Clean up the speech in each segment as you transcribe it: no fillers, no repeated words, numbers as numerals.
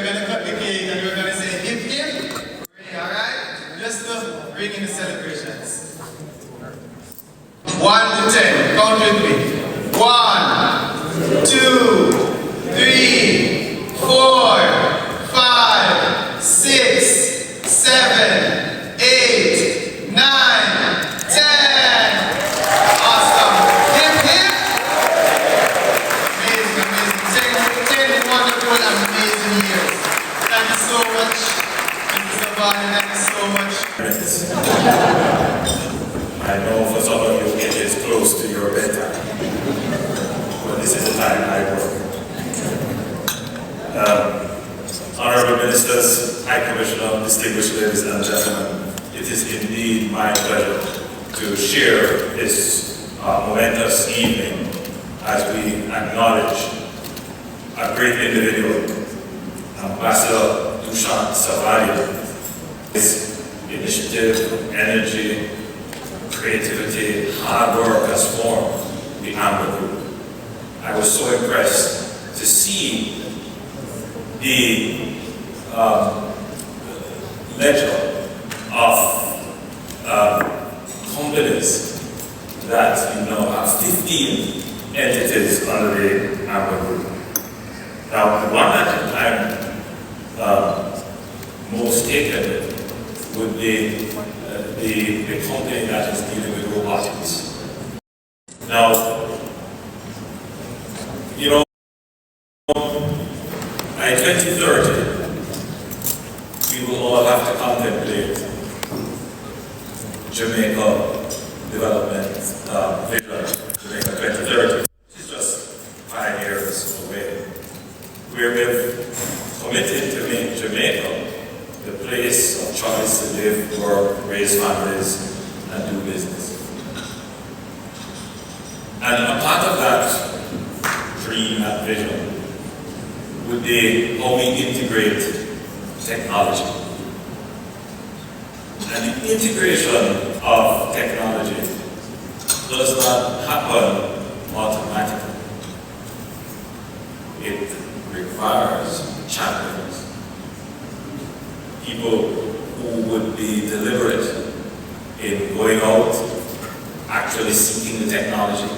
going to cut the cake and we're going to say hip hip. Alright? Just to bring in the celebrations. 1 to 10. Count with me. 1, 2, 3, 4, 5, 6, 7, 8, 9, 10. Awesome. Hip hip. Amazing, amazing. 10 wonderful, amazing years. Thank you so much, Mr. Savadia. Thank you so much. I know for some of you it is close to your bedtime, but this is the time I work. Honorable Ministers, High Commissioner, distinguished ladies and gentlemen, it is indeed my pleasure to share this momentous evening as we acknowledge a great individual, Ambassador Dushyant Savadia. His initiative, energy, creativity, hard work has formed the Amber Group. I was so impressed to see the ledger of companies that you know have 15 entities under the Amber Group. Now, the one that I'm most taken with would be the company that is dealing with robotics. Now, you know, by 2030, we will all have to contemplate Jamaica development vision, Jamaica 2030. It's just 5 years away. We've committed to make Jamaica the place of choice to live, work, raise families, and do business. And a part of that dream, that vision, would be how we integrate technology. And the integration of technology does not happen automatically. It requires champions. People who would be deliberate in going out, actually seeking the technology,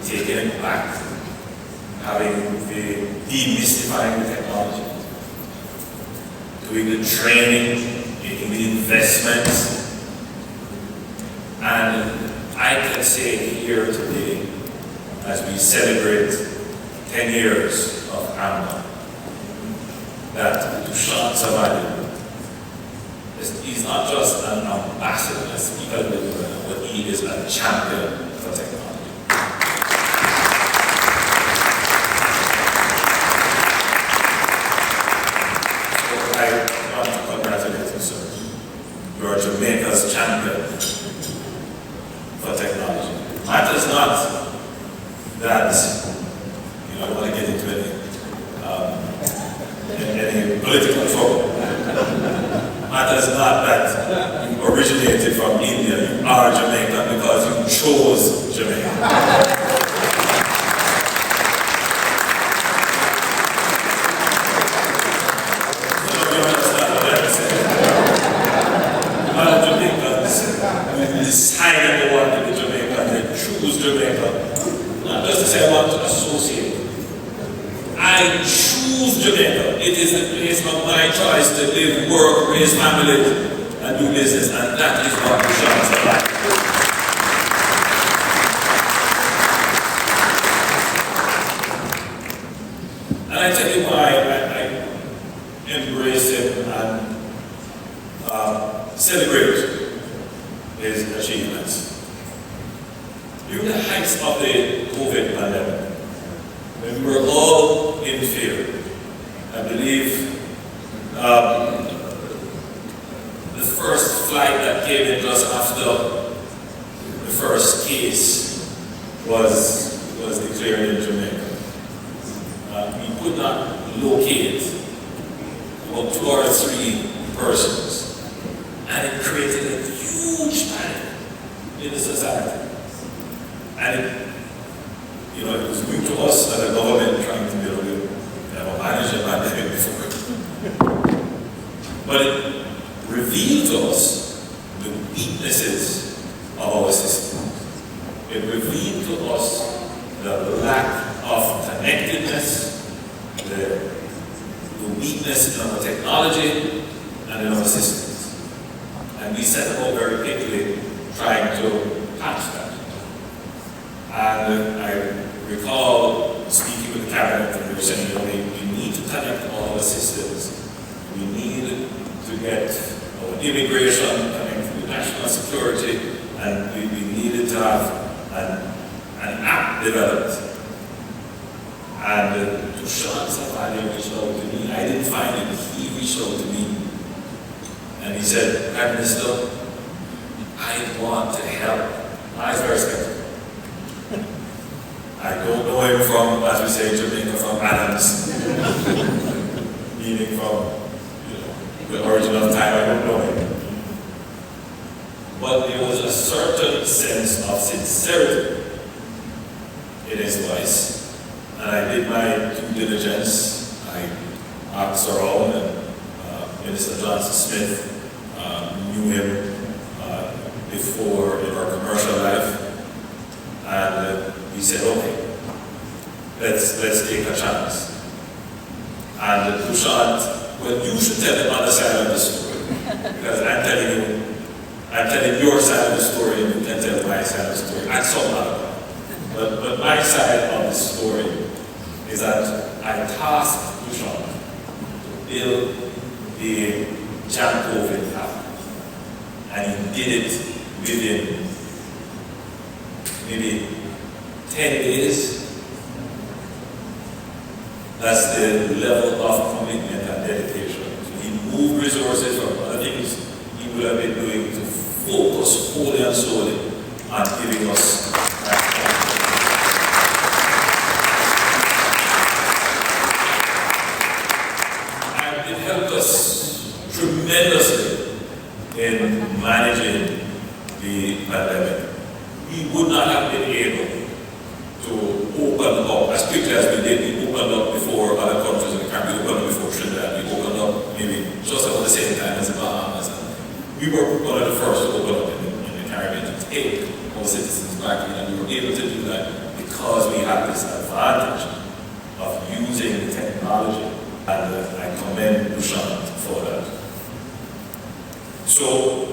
taking it back, demystifying the technology, doing the training, making the investments. And I can say here today, as we celebrate 10 years of AMNA, that Dushyant Savadia, he's not just an ambassador, but he is a champion for technology. So I want to congratulate you, sir. You are Jamaica's champion for technology. Matters not that, I don't want to get into any political trouble. Matters not that you originated from India, you are Jamaican because you chose Jamaica. You understand what I'm saying? A lot of Jamaicans decide they want to be Jamaican, they choose Jamaica. Not just to say I want to associate. I choose Jamaica. It is the place of my choice to live, work, raise families, and do business, and that is what Dushyant Savadia. And I tell you why I embrace him and celebrate his achievements. During the heights of the COVID pandemic, when we were all in fear, I believe the first flight that came in just after the first case was declared in Jamaica. We could not locate about 2 or 3 persons, and it created a huge panic in the society. And it was new to us as a government trying to build a management pandemic before. but it revealed to us the weaknesses of our system. It revealed to us the lack of connectedness, the weakness in our technology and in our systems. And we set about very quickly trying to patch that. And I recall speaking with the cabinet and we were saying, we need to connect all our systems. We need to get our immigration connected with national security, and we needed to have an app developed. And Dushyant Savadia reached out to me. I didn't find it. He reached out to me. And he said, Prime Minister, I want to help. I was very skeptical. I don't know him from, as we say in Jamaica, from Adams. Meaning from the origin of time, I don't know him. But there was a certain sense of sincerity in his voice. And I did my due diligence. I asked around, and Minister Johnson Smith knew him before in our commercial life. And we said, okay, let's take a chance. And Dushyant, well, you should tell the other side of the story. Because I'm telling your side of the story, and you can tell my side of the story. And some other. But my side of the story is that I tasked Dushyant to build the JamCOVID app. And he did it within maybe 10 days. That's the level of commitment and dedication. So he moved resources from other things he would have been doing to focus wholly and solely on giving us that. And it helped us tremendously in managing the pandemic. We would not have been able to open up as quickly as we did. We opened up before other countries in the Caribbean. We opened up before Trinidad. We opened up maybe just about the same time as the Bahamas. We were one of the first to open up in the Caribbean to take our citizens back in, and we were able to do that because we had this advantage of using the technology, and I commend Dushyant for that. So,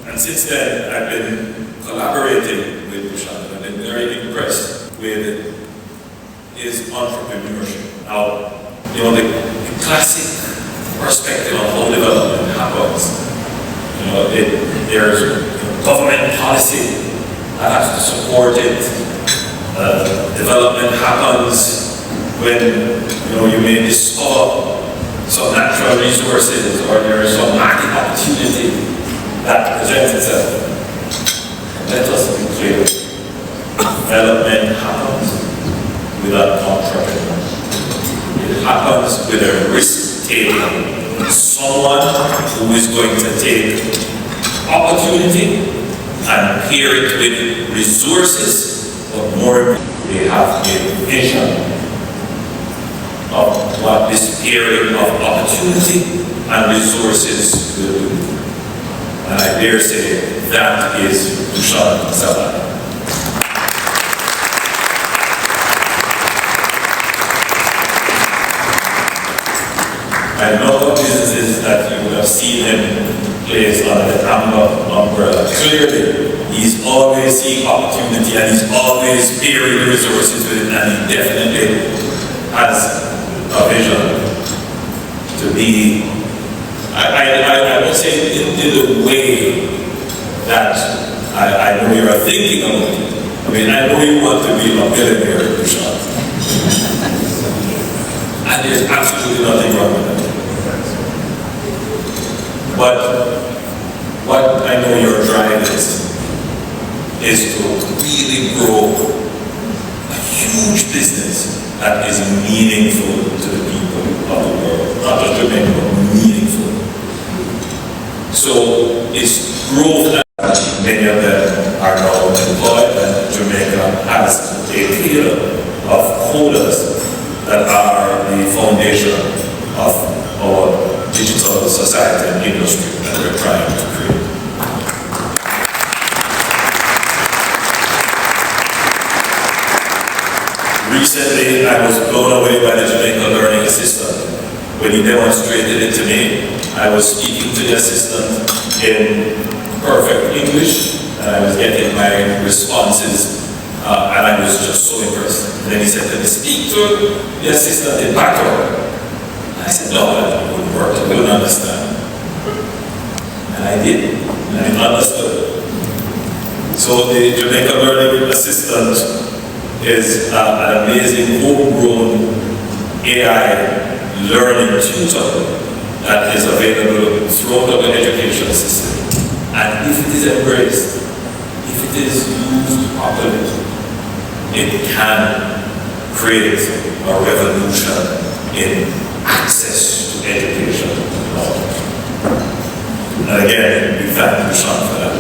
and since then I've been collaborating with Dushyant. I've been very impressed with his entrepreneurship. Now, the classic perspective on how development happens. There's government policy that has to support it. Development happens when you may discover some natural resources or there is some market opportunity that presents itself. Let us be clear. Development happens with an entrepreneur. It happens with a risk-taker. Someone who is going to take opportunity and pair it with resources, but more, they have a vision of what this pairing of opportunity and resources will do. And I dare say that is Dushyant Savadia. I know businesses that you would have seen him place under the umbrella. Clearly, he's always seeing opportunity and he's always pairing resources with it, and he definitely has a vision to be, I would say, in the way that I know you're thinking about it. I know you want to be a billionaire, Dushyant. And there's absolutely nothing wrong with that. But what I know your drive is to really grow a huge business that is meaningful to the people of the world, not just Jamaica, but meaningful. So it's growth that many of them are now employed, and Jamaica has a pillar of coders that are the foundation of our learning assistant. When he demonstrated it to me, I was speaking to the assistant in perfect English, and I was getting my responses, and I was just so impressed. And then he said, "Can you speak to the assistant in Backward?" I said, "No, that wouldn't work, I wouldn't understand." And I did, and I understood. So the Jamaica Learning Assistant is an amazing homegrown AI learning tutor that is available throughout our education system. And if it is embraced, if it is used properly, it can create a revolution in access to education. And again, we thank Dushyant for that.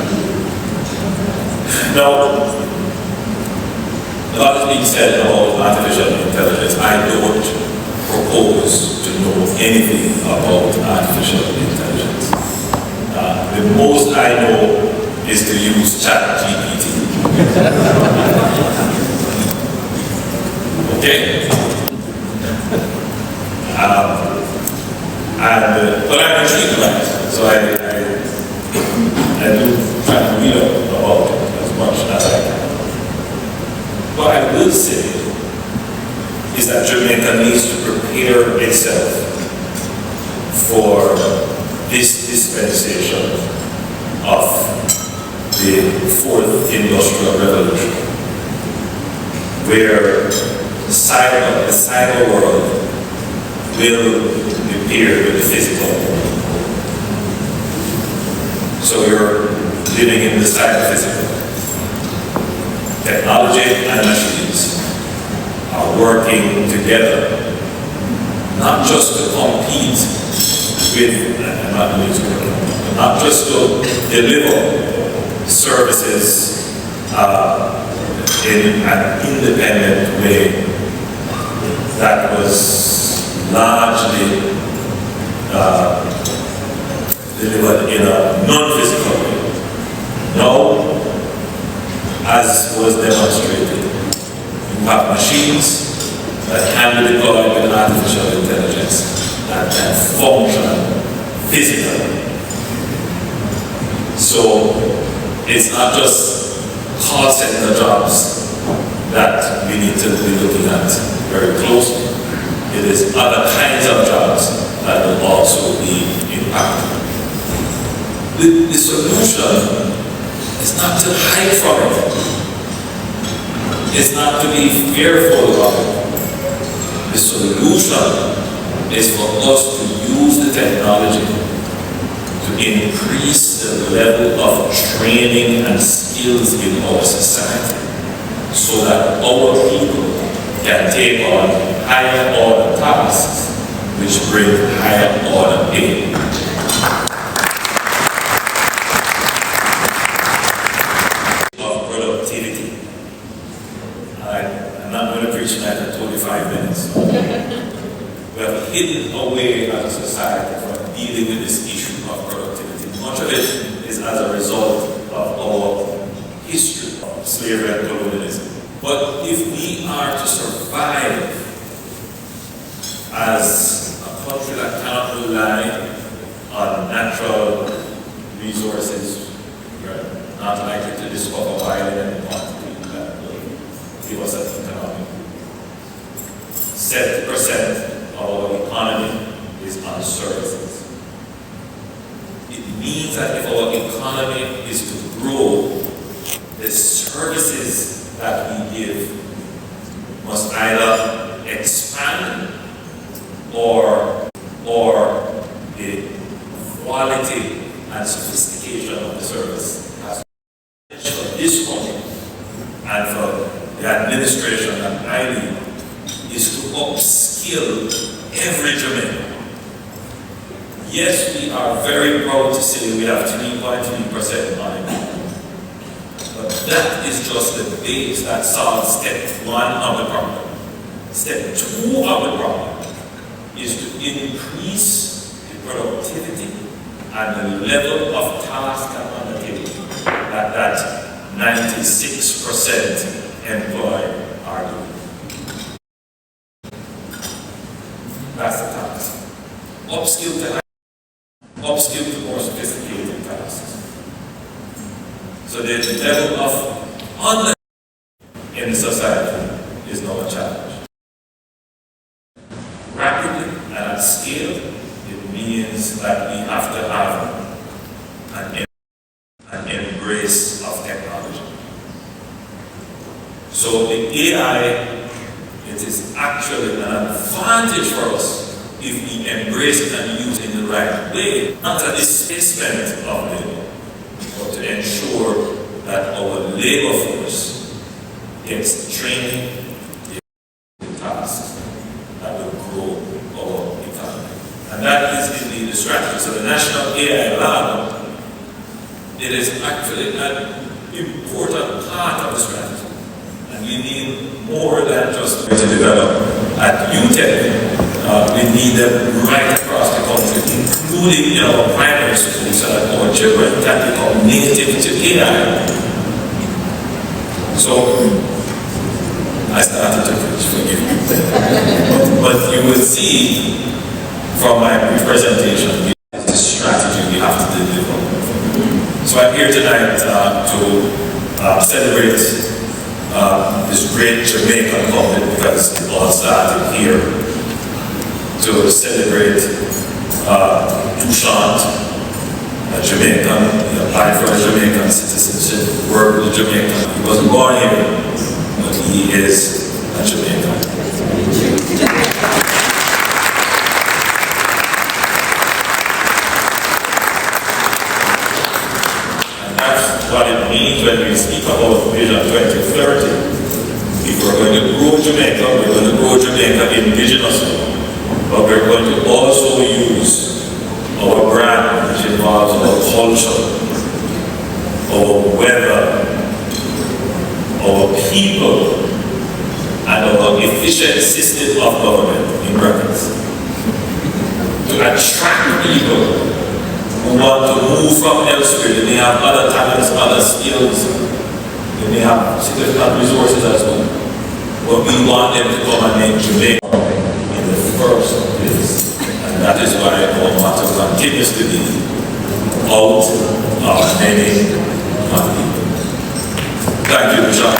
Now, a lot is being said about artificial intelligence. I don't propose to know anything about artificial intelligence. The most I know is to use ChatGPT. Okay? But I'm intrigued by it, so I do try to read up about it as much as I can. What I will say is that Jamaica needs to prepare itself for this dispensation of the fourth industrial revolution, where the cyber world will appear with the physical world. So you're living in the cyber-physical. Technology and machines are working together, not just to compete with, not just to deliver services in an independent way that was largely delivered in a non-physical way. No, as was demonstrated, you have machines that can be deployed with artificial intelligence that can function physically. So it's not just call center jobs that we need to be looking at very closely. It is other kinds of jobs that will also be impacted. The solution is not to hide from it. It's not to be fearful of it. The solution is for us to use the technology to increase the level of training and skills in our society so that our people can take on higher order tasks which bring higher order pay. Of productivity. I'm not going to preach that in 25 minutes. We have hidden away as a society from dealing with this issue of productivity. Much of it is as a result of our history of slavery and colonialism. But if we are to survive as a country that cannot rely on natural resources, we're not likely to discover oil and quantity that will give us an economic. 70% of our economy is on services. It means that if our economy is to grow, the services that we give must either expand or the quality and sophistication of the service has to for this country and for the administration and I lead is to upskill every Jamaican. Yes, we are very proud to say we have 3.3% unemployment. But that is just the base that solves step one of the problem. Step two of the problem is to increase the productivity and the level of task and undertaking that 96% employed are doing. That's the task. Upskill to more sophisticated tasks. So the level of unlearning in the society is now a challenge. Rapidly and at scale, it means that we have to have an embrace of technology. So the AI, it is actually an advantage for us if we embrace it and use it in the right way, not at the displacement of labor, but to ensure that our labor force gets training in tasks that will grow our economy. And that is indeed the strategy. So the National AI Lab, it is actually an important part of the strategy. And we need more than just to develop at UTEC. We need them right across the country, including in our primary schools, so that our children can become native to AI. So, I started to preach, forgive me. But you will see from my presentation, the strategy we have to deliver. So I'm here tonight to celebrate this great Jamaican country, because it all started here, to celebrate Dushyant, a Jamaican. He applied for a Jamaican citizenship, worked with a Jamaican. He wasn't born here, but he is a Jamaican. What it means when we speak about Vision 2030. If we're going to grow Jamaica, we're going to grow Jamaica indigenously, but we're going to also use our brand, which involves our culture, our weather, our people, and our efficient system of government, in brackets, to attract people who want to move from elsewhere. They may have other talents, other skills, they may have significant resources as well. But we want them to come and make Jamaica in the first place. And that is why our motto continues to be out of many people. Thank you, Dushyant.